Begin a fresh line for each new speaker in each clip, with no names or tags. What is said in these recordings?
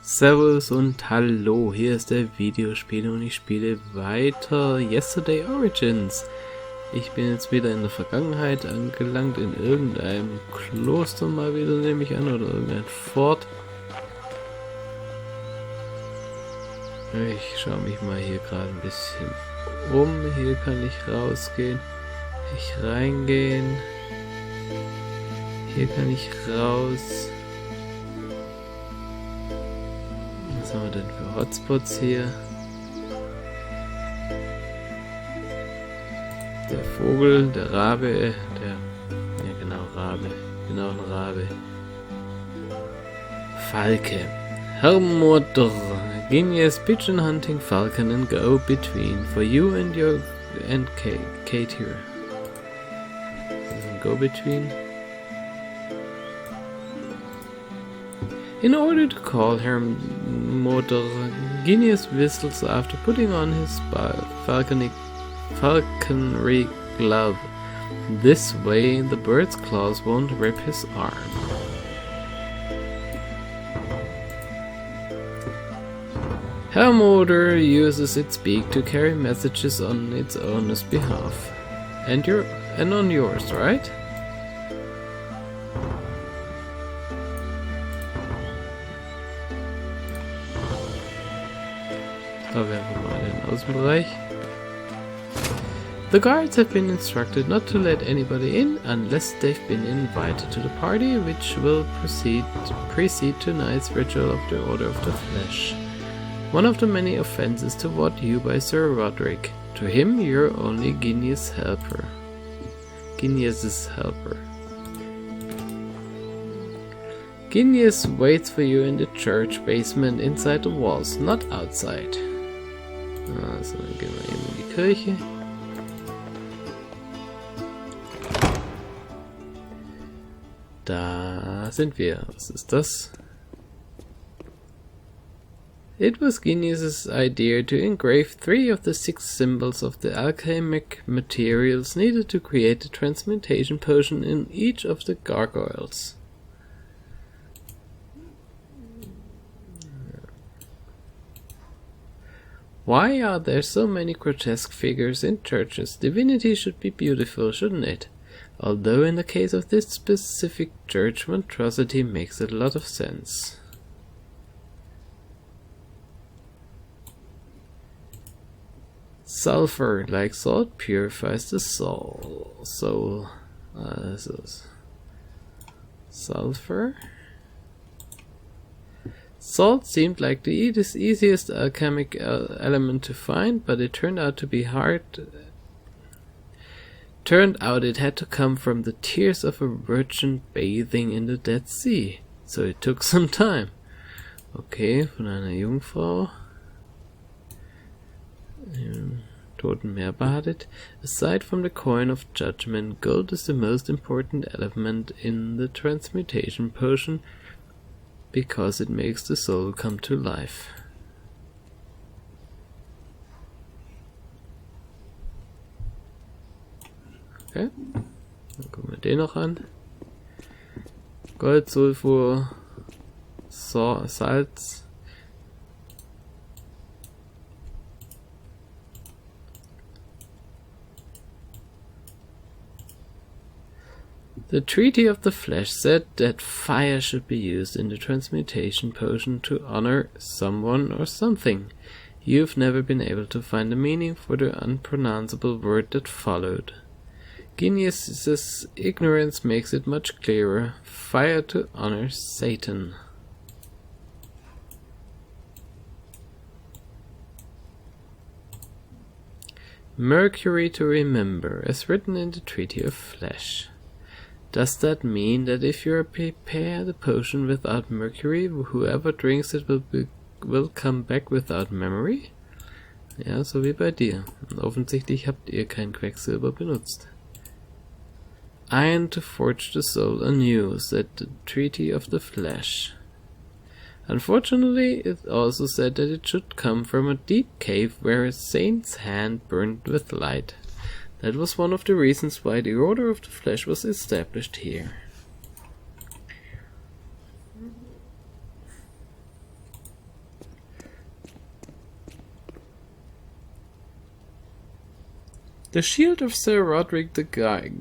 Servus und hallo, hier ist der Videospieler und ich spiele weiter Yesterday Origins. Ich bin jetzt wieder in der Vergangenheit angelangt, in irgendeinem Kloster mal wieder, nehme ich an, oder irgendein Fort. Ich schaue mich mal hier gerade ein bisschen um. Hier kann ich rausgehen, reingehen. Hier kann ich raus. Was haben wir denn für Hotspots hier? Der Vogel, der Rabe, Rabe, genau ein Rabe. Falke. Hermodr. Genius pigeon hunting falcon and go between for you and your and Kate here. Go between. In order to call Hermodr, Genius whistles after putting on his falconry glove. This way the bird's claws won't rip his arm. Hermodr uses its beak to carry messages on its owner's behalf. And on yours, right? Da wären wir mal in den Außenbereich. The guards have been instructed not to let anybody in unless they've been invited to the party, which will precede tonight's ritual of the Order of the Flesh. One of the many offenses toward you by Sir Roderick. To him, you're only Genius' helper. Genius's helper. Genius waits for you in the church basement inside the walls, not outside. Also, dann gehen wir eben in die Kirche. Da sind wir. Was ist das? It was Genius's idea to engrave 3 of the 6 symbols of the alchemic materials needed to create the transmutation potion in each of the gargoyles. Why are there so many grotesque figures in churches? Divinity should be beautiful, shouldn't it? Although in the case of this specific church, monstrosity makes a lot of sense. Sulfur, like salt, purifies the soul. This is sulfur. Salt seemed like the easiest alchemic element to find, but it turned out to be hard. Turned out it had to come from the tears of a virgin bathing in the Dead Sea. So it took some time. Okay, von einer Jungfrau. Im Toten Meer badet. Aside from the coin of judgment, gold is the most important element in the transmutation potion, because it makes the soul come to life. Okay, dann gucken wir den noch an. Gold, Sulfur, Salz. The Treaty of the Flesh said that fire should be used in the transmutation potion to honor someone or something. You've never been able to find the meaning for the unpronounceable word that followed. Genius's ignorance makes it much clearer. Fire to honor Satan. Mercury to remember, as written in the Treaty of Flesh. Does that mean that if you prepare the potion without mercury, whoever drinks it will come back without memory? Ja, so wie bei dir. Und offensichtlich habt ihr kein Quecksilber benutzt. Iron to forge the soul anew, said the Treaty of the Flesh. Unfortunately, it also said that it should come from a deep cave where a saint's hand burned with light. That was one of the reasons why the Order of the Flesh was established here. The shield of Sir Roderick the Guy,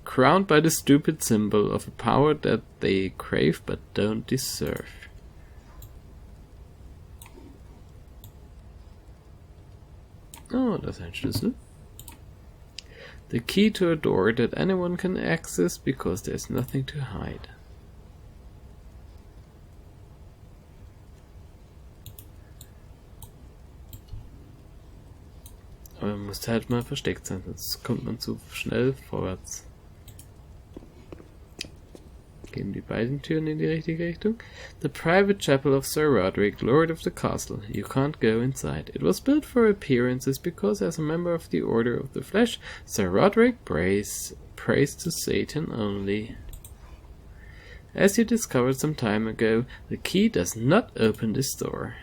crowned by the stupid symbol of a power that they crave but don't deserve. Oh, das ist ein Schlüssel. The key to a door that anyone can access because there's nothing to hide. Aber man muss halt mal versteckt sein, sonst kommt man zu schnell vorwärts. Gehen die beiden Türen in die richtige Richtung? The private chapel of Sir Roderick, Lord of the Castle. You can't go inside. It was built for appearances because as a member of the Order of the Flesh, Sir Roderick prays to Satan only. As you discovered some time ago, the key does not open this door.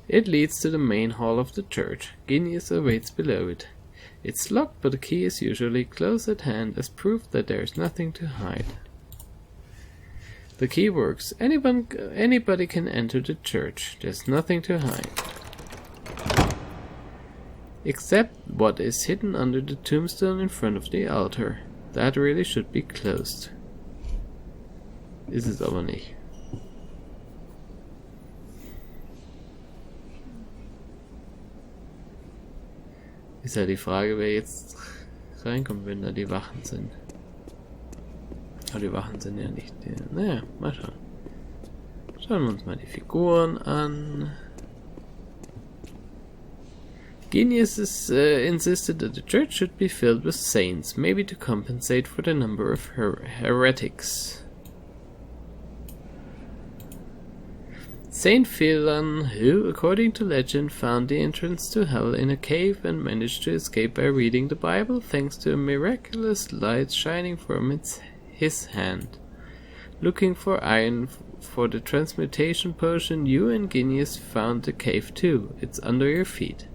It leads to the main hall of the church. Genius awaits below it. It's locked, but the key is usually close at hand as proof that there is nothing to hide. The key works. Anybody can enter the church. There's nothing to hide. Except what is hidden under the tombstone in front of the altar. That really should be closed. Ist es aber nicht. Ist ja die Frage, wer jetzt reinkommt, wenn da die Wachen sind. Aber die Wachen sind ja nicht die. Naja, mal schauen. Schauen wir uns mal die Figuren an. Genius insisted that the church should be filled with saints, maybe to compensate for the number of heretics. Saint Phelan, who, according to legend, found the entrance to hell in a cave and managed to escape by reading the Bible thanks to a miraculous light shining from his hand. Looking for iron for the transmutation potion, you and Genius found the cave too. It's under your feet.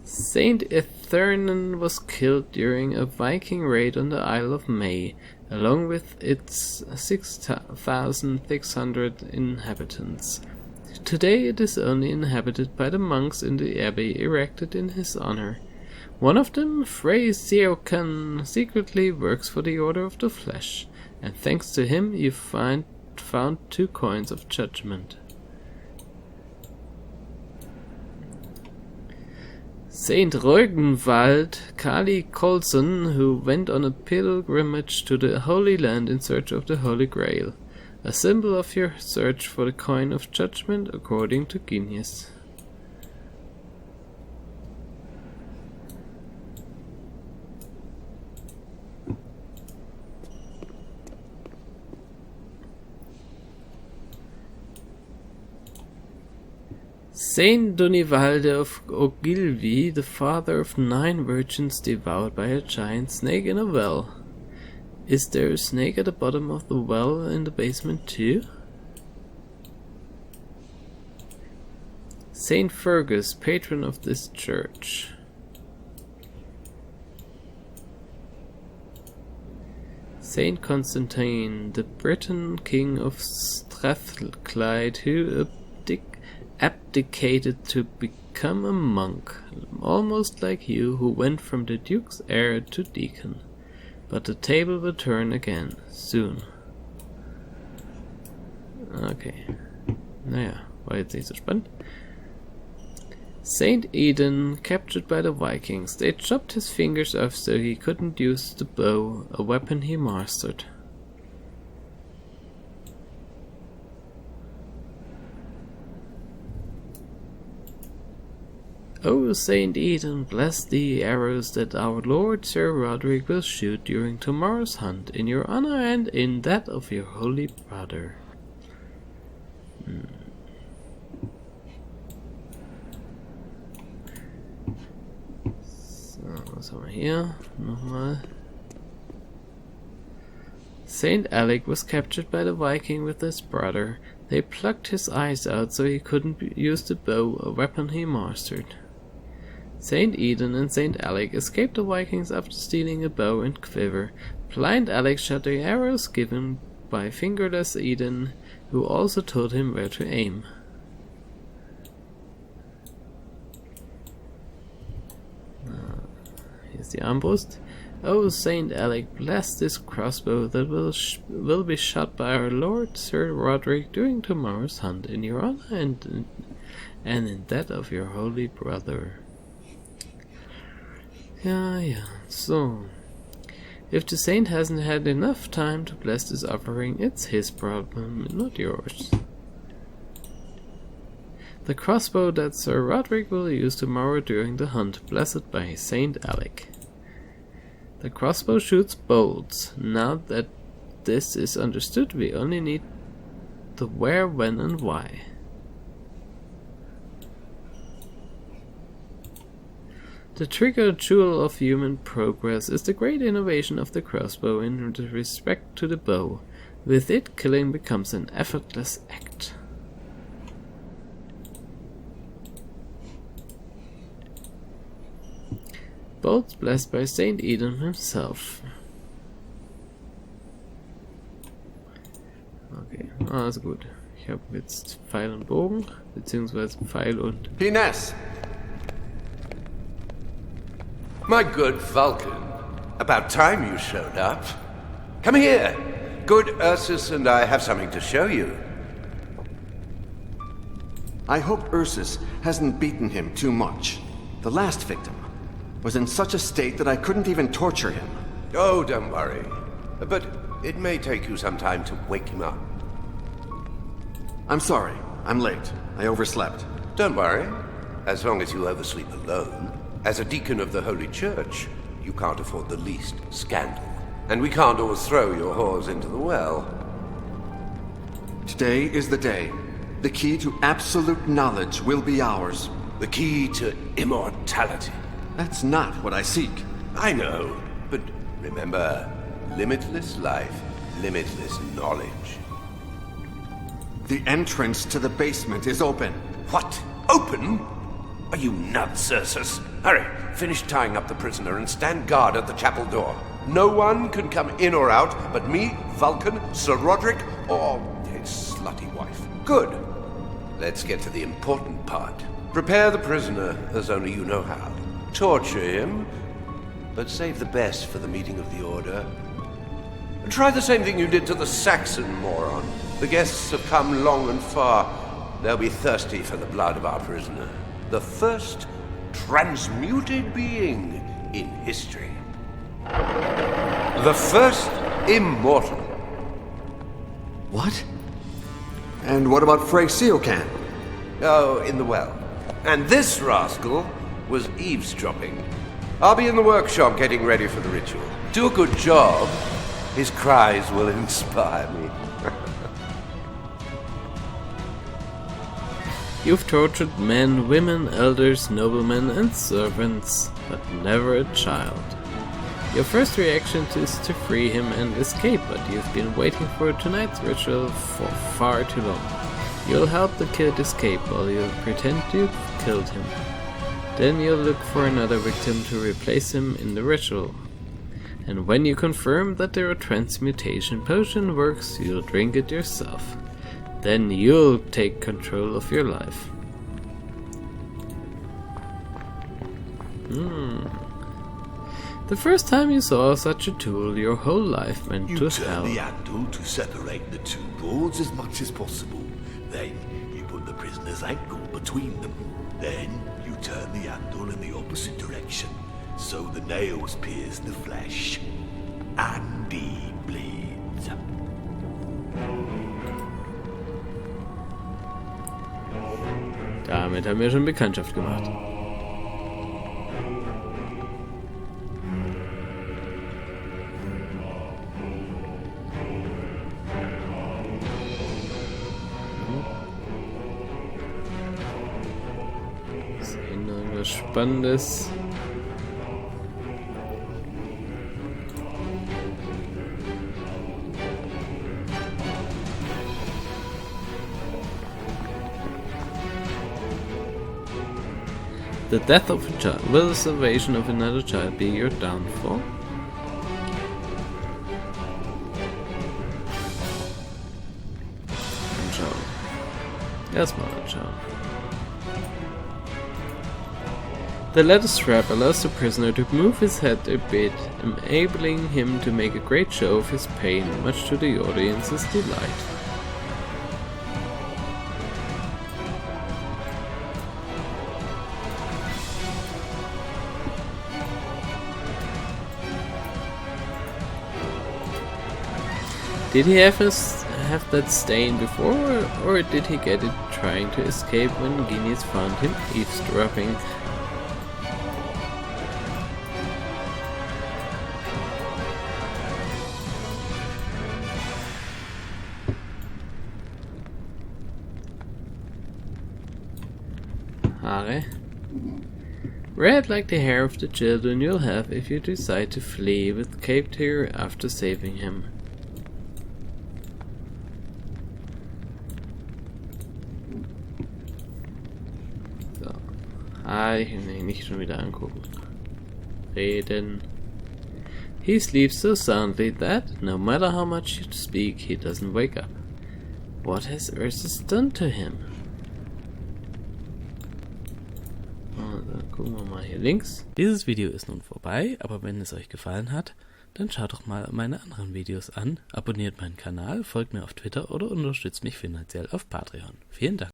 Saint Ethernan was killed during a Viking raid on the Isle of May, along with its 6,600 inhabitants. Today it is only inhabited by the monks in the abbey erected in his honor. One of them, Frey Seokan, secretly works for the Order of the Flesh, and thanks to him you found 2 coins of judgment. Saint Rögenwald, Kali Colson, who went on a pilgrimage to the Holy Land in search of the Holy Grail, a symbol of your search for the coin of judgment according to Genius. Saint Dunivalde of Ogilvy, the father of 9 virgins devoured by a giant snake in a well. Is there a snake at the bottom of the well in the basement too? Saint Fergus, patron of this church. Saint Constantine, the Breton king of Strathclyde, who abdicated to become a monk, almost like you, who went from the Duke's heir to deacon. But the table will turn again, soon. Okay. Naja, war jetzt nicht so spannend. Saint Eden, captured by the Vikings. They chopped his fingers off so he couldn't use the bow, a weapon he mastered. O Saint Eden, bless the arrows that our Lord Sir Roderick will shoot during tomorrow's hunt, in your honor and in that of your holy brother. So, was haben wir hier? Nochmal. Saint Alec was captured by the Viking with his brother. They plucked his eyes out so he couldn't use the bow, a weapon he mastered. Saint Eden and Saint Alec escaped the Vikings after stealing a bow and quiver, Blind Alec shot the arrows given by fingerless Eden, who also told him where to aim. Here's the armbrust. Oh, Saint Alec, bless this crossbow that will be shot by our Lord Sir Roderick during tomorrow's hunt, in your honor and in that of your holy brother. Yeah. So, if the saint hasn't had enough time to bless this offering, it's his problem, not yours. The crossbow that Sir Roderick will use tomorrow during the hunt, blessed by Saint Alec. The crossbow shoots bolts. Now that this is understood, we only need the where, when, and why. The trigger jewel of human progress is the great innovation of the crossbow in respect to the bow. With it, killing becomes an effortless act. Bolts blessed by Saint Eden himself. Okay, alles gut. Ich habe jetzt Pfeil und Bogen, beziehungsweise Pfeil und...
Finesse! My good Vulcan, about time you showed up. Come here. Good Ursus and I have something to show you.
I hope Ursus hasn't beaten him too much. The last victim was in such a state that I couldn't even torture him.
Oh, don't worry. But it may take you some time to wake him up.
I'm sorry. I'm late. I overslept.
Don't worry. As long as you oversleep alone. As a deacon of the Holy Church, you can't afford the least scandal. And we can't always throw your whores into the well.
Today is the day. The key to absolute knowledge will be ours.
The key to immortality.
That's not what I seek.
I know, but remember, limitless life, limitless knowledge.
The entrance to the basement is open.
What? Open? Are you nuts, Ursus? Hurry, finish tying up the prisoner and stand guard at the chapel door. No one can come in or out but me, Vulcan, Sir Roderick, or his slutty wife. Good. Let's get to the important part. Prepare the prisoner as only you know how. Torture him, but save the best for the meeting of the Order. And try the same thing you did to the Saxon moron. The guests have come long and far. They'll be thirsty for the blood of our prisoner. The first transmuted being in history. The first immortal.
What? And what about Frey Sealcan?
Oh, in the well. And this rascal was eavesdropping. I'll be in the workshop getting ready for the ritual. Do a good job. His cries will inspire me.
You've tortured men, women, elders, noblemen, and servants, but never a child. Your first reaction is to free him and escape, but you've been waiting for tonight's ritual for far too long. You'll help the kid escape while you pretend you've killed him. Then you'll look for another victim to replace him in the ritual. And when you confirm that their transmutation potion works, you'll drink it yourself. Then you'll take control of your life. The first time you saw such a tool, your whole life went to hell.
You turn the handle to separate the two boards as much as possible. Then you put the prisoner's ankle between them. Then you turn the handle in the opposite direction, so the nails pierce the flesh. And he bleeds.
Damit haben wir schon Bekanntschaft gemacht. Sehen noch irgendwas Spannendes. The death of a child. Will the salvation of another child be your downfall? Erstmal anschauen. The leather strap allows the prisoner to move his head a bit, enabling him to make a great show of his pain, much to the audience's delight. Did he have that stain before, or did he get it trying to escape when Guinness found him eavesdropping? Haare. Red like the hair of the children you'll have if you decide to flee with Cape Tear after saving him. So. Nee, nicht schon wieder angucken. Reden. He sleeps so soundly that, no matter how much you speak, he doesn't wake up. What has Ursus done to him? Dann gucken wir mal hier links. Dieses Video ist nun vorbei, aber wenn es euch gefallen hat, dann schaut doch mal meine anderen Videos an, abonniert meinen Kanal, folgt mir auf Twitter oder unterstützt mich finanziell auf Patreon. Vielen Dank.